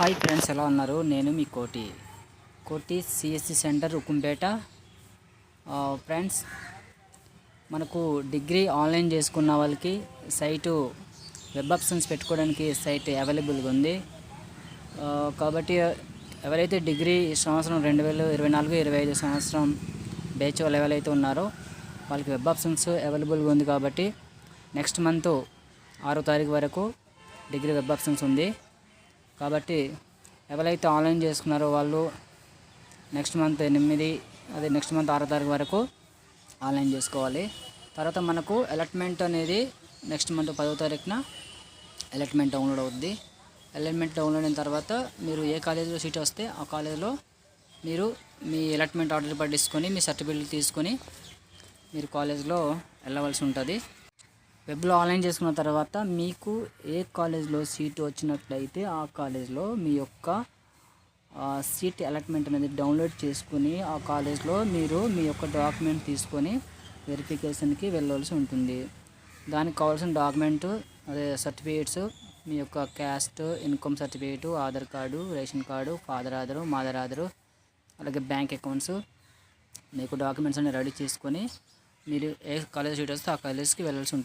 Hi friends, ఎలా ఉన్నారు? నేను మీ కోటి సిఎస్సి సెంటర్ ఉక్కుంపేట. ఫ్రెండ్స్, మనకు డిగ్రీ ఆన్లైన్ చేసుకున్న వాళ్ళకి సైటు వెబ్ ఆప్షన్స్ పెట్టుకోవడానికి సైట్ అవైలబుల్గా ఉంది. కాబట్టి ఎవరైతే డిగ్రీ సంవత్సరం 2024-25 సంవత్సరం బ్యాచ్ వాళ్ళు ఎవరైతే ఉన్నారో వాళ్ళకి వెబ్ ఆప్షన్స్ అవైలబుల్గా ఉంది. కాబట్టి నెక్స్ట్ మంత్ 6వ తారీఖు వరకు డిగ్రీ వెబ్ ఆప్షన్స్ ఉంది. కాబట్టి ఎవరైతే ఆన్లైన్ చేసుకున్నారో వాళ్ళు నెక్స్ట్ మంత్ 6వ తారీఖు వరకు ఆన్లైన్ చేసుకోవాలి. తర్వాత మనకు అలాట్మెంట్ అనేది నెక్స్ట్ మంత్ 10వ తారీఖున అలాట్మెంట్ డౌన్లోడ్ అవుద్ది. అలాట్మెంట్ డౌన్లోడ్ అయిన తర్వాత మీరు ఏ కాలేజీలో సీట్ వస్తే ఆ కాలేజీలో మీరు మీ అలాట్మెంట్ ఆర్డర్ పట్టించుకొని మీ సర్టిఫికేట్ తీసుకొని మీరు కాలేజ్లో వెళ్ళవలసి ఉంటుంది. వెబ్లో ఆన్లైన్ చేసుకున్న తర్వాత మీకు ఏ కాలేజ్లో సీటు వచ్చినట్లయితే ఆ కాలేజ్లో మీ యొక్క సీట్ అలాట్మెంట్ అనేది డౌన్లోడ్ చేసుకుని ఆ కాలేజ్లో మీరు మీ యొక్క డాక్యుమెంట్ తీసుకొని వెరిఫికేషన్కి వెళ్ళవలసి ఉంటుంది. దానికి కావాల్సిన డాక్యుమెంట్ అదే సర్టిఫికేట్స్, మీ యొక్క caste, income certificate, Aadhaar card, ration card, father Aadhaar, mother Aadhaar, అలాగే బ్యాంక్ అకౌంట్స్, మీకు డాక్యుమెంట్స్ అన్ని రెడీ చేసుకొని మీరు ఏ కాలేజ్ సీట్ వస్తే ఆ కాలేజ్కి వెళ్ళాల్సి ఉంటుంది.